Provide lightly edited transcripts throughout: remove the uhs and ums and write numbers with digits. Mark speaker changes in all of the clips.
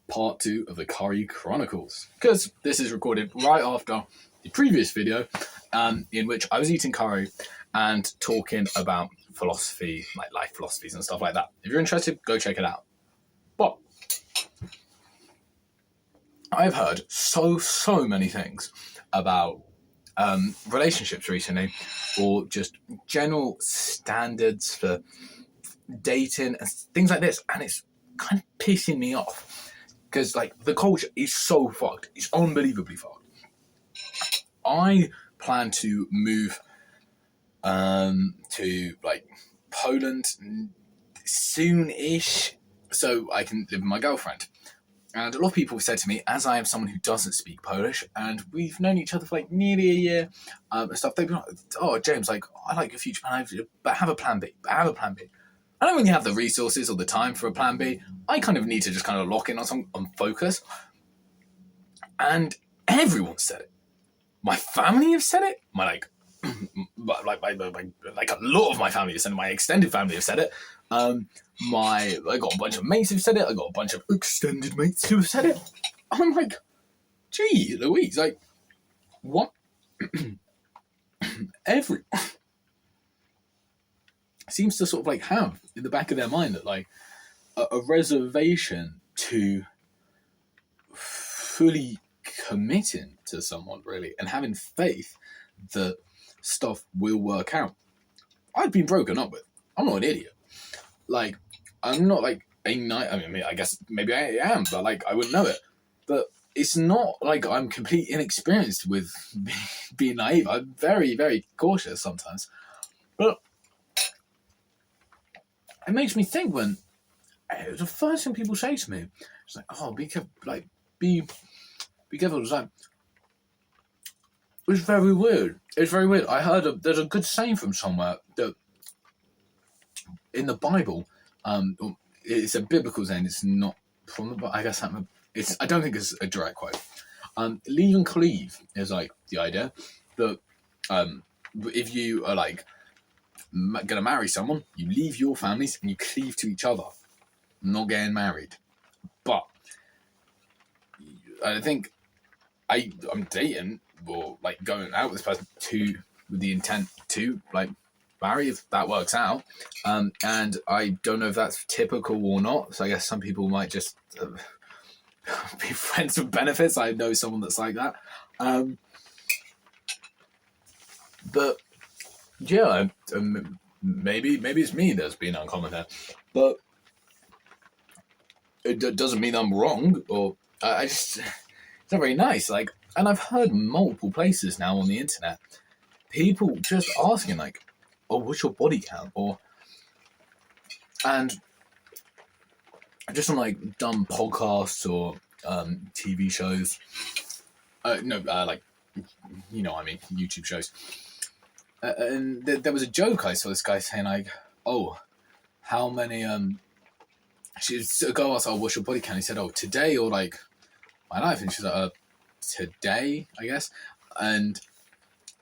Speaker 1: part 2 of the Curry Chronicles, because this is recorded right after the previous video in which I was eating curry and talking about philosophy, like life philosophies and stuff like that. If you're interested, go check it out. But I've heard so many things about relationships recently, or just general standards for dating and things like this, and it's kind of pissing me off because like the culture is so fucked. It's unbelievably fucked. I plan to move to like Poland soon-ish, so I can live with my girlfriend. And a lot of people have said to me, as I am someone who doesn't speak Polish, and we've known each other for like nearly a year and stuff, they've been like, oh, James, like, I like your future plan, but have a plan B. I don't really have the resources or the time for a plan B. I kind of need to just kind of lock in on focus. And everyone said it. My family have said it. Like a lot of my family has said it. My extended family have said it. I got a bunch of mates who've said it. I got a bunch of extended mates who have said it. I'm like, gee, Louise, like, what? Everyone seems to sort of like have in the back of their mind that like a reservation to fully committing to someone, really, and having faith that stuff will work out. I've been broken up with. I'm not an idiot. Like, I'm not like a night. I mean, I guess maybe I am, but like I wouldn't know it. But it's not like I'm completely inexperienced with being naive. I'm very, very cautious sometimes. But it makes me think when the first thing people say to me is like, "Oh, be careful, like be careful." It's like, it's very weird. It's very weird. I heard there's a good saying from somewhere that in the Bible, it's a biblical saying. It's not from the Bible. I guess I don't think it's a direct quote. Leave and cleave is like the idea that if you are like gonna marry someone, you leave your families and you cleave to each other. Not getting married, but I think I'm dating or like going out with this person with the intent to like marry if that works out, and I don't know if that's typical or not. So I guess some people might just be friends with benefits. I know someone that's like that, but yeah, maybe it's me that's been uncommon there, but it doesn't mean I'm wrong, or I just it's not very nice. Like, and I've heard multiple places now on the internet, people just asking like, "Oh, what's your body count?" And just on like dumb podcasts or TV shows. Like, you know what I mean, YouTube shows. And there was a joke I saw this guy saying like, "Oh, how many?" A girl asked, "Oh, what's your body count?" He said, "Oh, today or like my life?" And she's like, "Today, I guess." And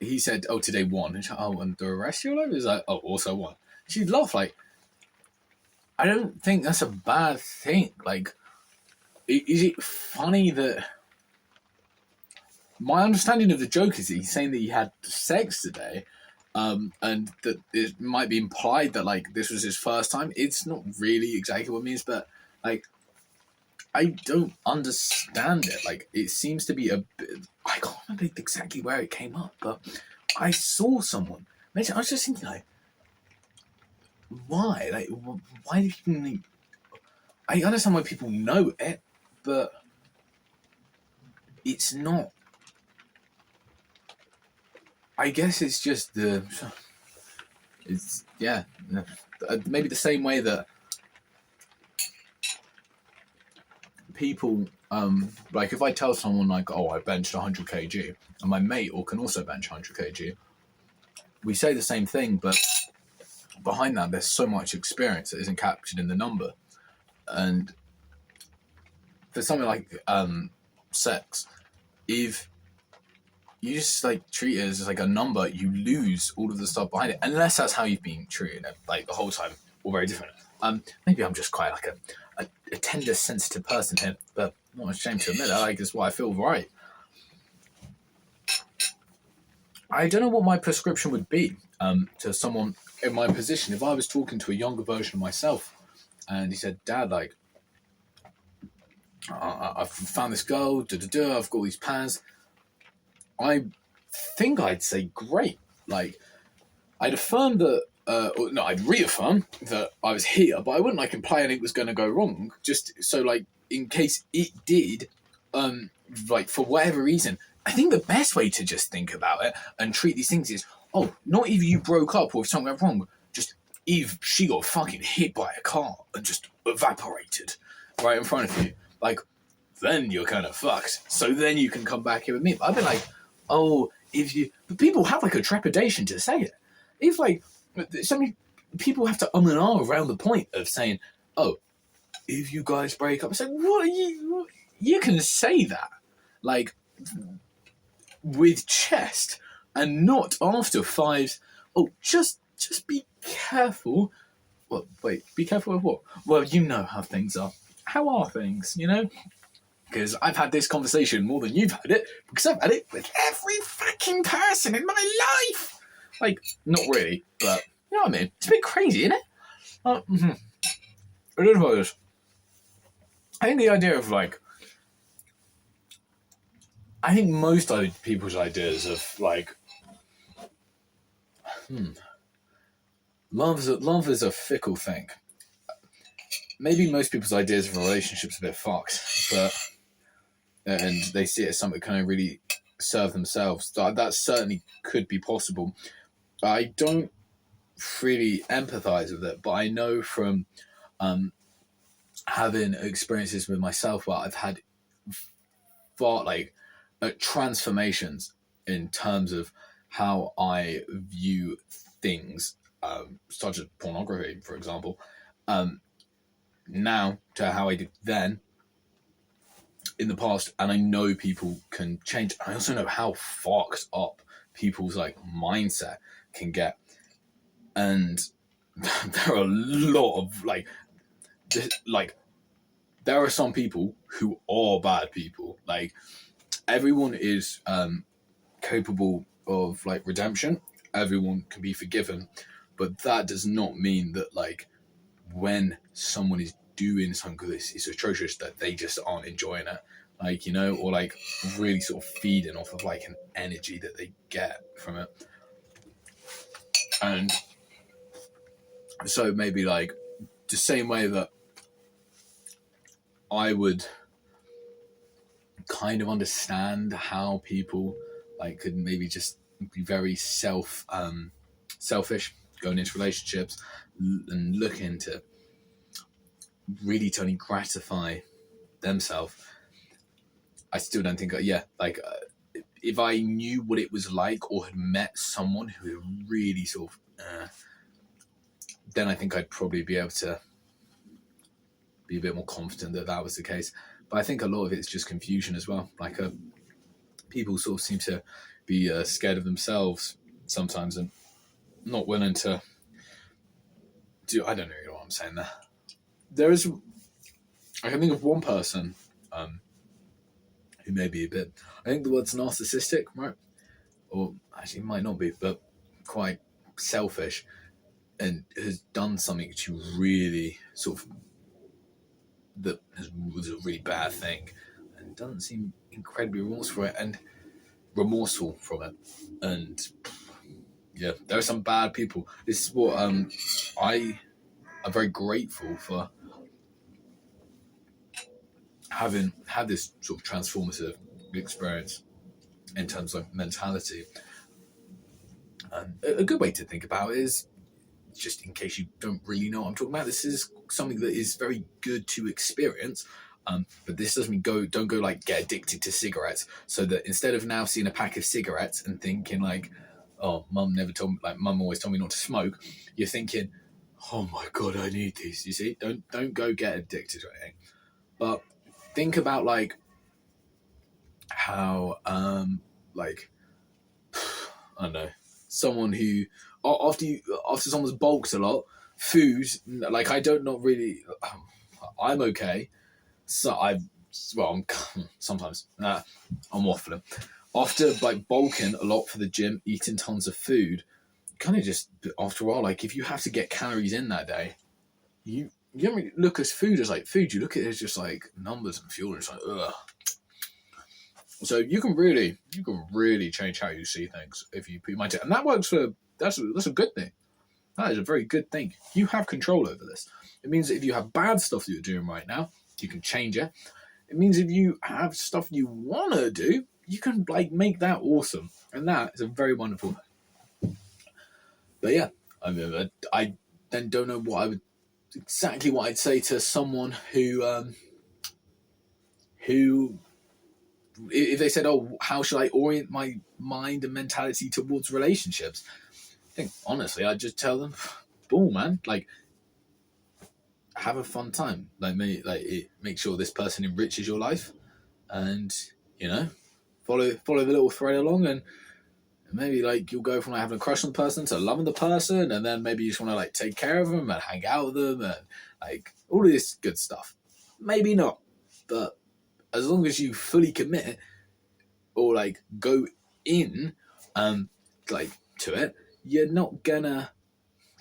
Speaker 1: he said, "Oh, today 1." And she's like, "Oh, and the rest of your life?" Is like, "Oh, also 1." She'd laugh like, I don't think that's a bad thing. Like, is it funny that my understanding of the joke is that he's saying that he had sex today, and that it might be implied that like this was his first time. It's not really exactly what it means, but like I don't understand it. Like, it seems to be a bit, I can't remember exactly where it came up, but I saw someone mention. I was just thinking like, why? Like, why do people need? I understand why people know it, but it's not. I guess it's just maybe the same way that people, like if I tell someone like, "Oh, I benched 100 kg," and my mate can also bench 100 kg, we say the same thing, but behind that there's so much experience that isn't captured in the number. And for something like sex, if you just like treat it as like a number, you lose all of the stuff behind it, unless that's how you've been treating it like the whole time, or very different. Maybe I'm just quite like a tender, sensitive person here, but I'm not ashamed to admit that. Like, it's what I feel right. I don't know what my prescription would be to someone in my position if I was talking to a younger version of myself, and he said, "Dad, like, I've found this girl. I've got all these plans." I think I'd say, "Great." Like, I'd affirm that. No, I'd reaffirm that I was here, but I wouldn't like imply anything was going to go wrong. Just so, like, in case it did, like, for whatever reason, I think the best way to just think about it and treat these things is, oh, not if you broke up or if something went wrong, just if she got fucking hit by a car and just evaporated right in front of you, like, then you're kind of fucked. So then you can come back here with me. But I've been like, oh, if you... But people have, like, a trepidation to say it. If, like, so many people have to and ah around the point of saying, oh, if you guys break up. It's like, what are you... You can say that, like, with chest and not after fives. Oh, just be careful. Well, wait, be careful of what? Well, you know how things are. How are things, you know? Because I've had this conversation more than you've had it, because I've had it with every fucking person in my life. Like, not really, but you know what I mean? It's a bit crazy, isn't it? I don't know about this. I think the idea of, like, I think most people's ideas of, like, love is a fickle thing. Maybe most people's ideas of relationships are a bit fucked, but and they see it as something that kind of really serve themselves. That certainly could be possible. I don't really empathize with it, but I know from having experiences with myself where I've had far transformations in terms of how I view things, such as pornography, for example, now to how I did then in the past. And I know people can change. I also know how fucked up people's, like, mindset can get. And there are a lot of, like, there are some people who are bad people. Like, everyone is capable of, like, redemption. Everyone can be forgiven. But that does not mean that, like, when someone is doing something that is atrocious, that they just aren't enjoying it. Like, you know, or, like, really sort of feeding off of, like, an energy that they get from it. And so maybe, like, the same way that I would kind of understand how people, like, could maybe just be very selfish going into relationships and looking to really to only gratify themselves. I still don't think, if I knew what it was like or had met someone who really sort of, then I think I'd probably be able to be a bit more confident that that was the case. But I think a lot of it's just confusion as well. Like, people sort of seem to be scared of themselves sometimes and not willing to do. I don't know what I'm saying there. There is, I can think of one person who may be a bit, I think the word's narcissistic, right? Or actually it might not be, but quite selfish, and has done something to really sort of, that was a really bad thing, and doesn't seem incredibly remorseful from it. And yeah, there are some bad people. This is what I'm very grateful for having had this sort of transformative experience in terms of mentality. A good way to think about it is, just in case you don't really know what I'm talking about, this is something that is very good to experience. But this doesn't mean don't go like get addicted to cigarettes, so that instead of now seeing a pack of cigarettes and thinking like, oh, mum always told me not to smoke, you're thinking, oh my God, I need these. You see, don't go get addicted to anything. But think about like how like I don't know, someone who after someone's bulked a lot, food, like I don't not really I'm okay. So I'm sometimes I'm waffling. After like bulking a lot for the gym, eating tons of food, kind of just after a while, like if you have to get calories in that day, you don't really look at food as like food. You look at it as just like numbers and fuel. And it's like ugh. So you can really change how you see things if you put your mind to it, and that works for that's a good thing. That is a very good thing. You have control over this. It means that if you have bad stuff that you're doing right now, you can change it. It means if you have stuff you want to do, you can like make that awesome, and that is a very wonderful thing. But yeah, I then don't know exactly what I'd say to someone who if they said, "Oh, how should I orient my mind and mentality towards relationships?" I think honestly, I'd just tell them, "Boom, man! Like, have a fun time. Make sure this person enriches your life, and follow the little thread along, and maybe like you'll go from like having a crush on the person to loving the person, and then maybe you just want to like take care of them and hang out with them and like all of this good stuff. Maybe not, but as long as you fully commit or like go in like to it, you're not gonna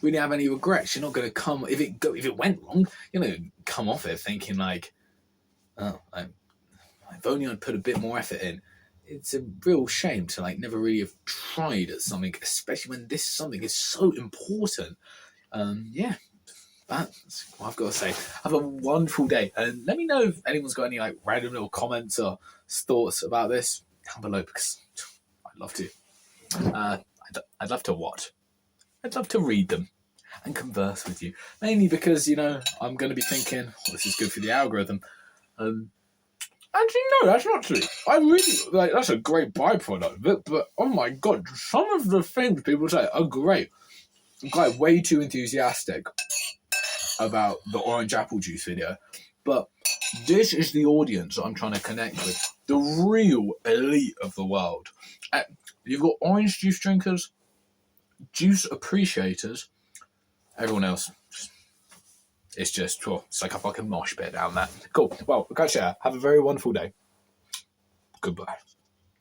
Speaker 1: really have any regrets. You're not gonna come if it went wrong, you're gonna come off it thinking like, oh, if only I'd put a bit more effort in. It's a real shame to like never really have tried at something, especially when this something is so important. Yeah, that's what I've got to say. Have a wonderful day, and let me know if anyone's got any like random little comments or thoughts about this down below, because I'd love to. I'd love to what? I'd love to read them and converse with you, mainly because I'm going to be thinking, this is good for the algorithm. Actually, no, that's not true. I really like that's a great byproduct of it, but oh my god, some of the things people say are great. I'm quite way too enthusiastic about the orange apple juice video, but this is the audience I'm trying to connect with, the real elite of the world. You've got orange juice drinkers, juice appreciators, everyone else. It's like a fucking mosh pit down there. Cool. Well, catch you. Have a very wonderful day. Goodbye.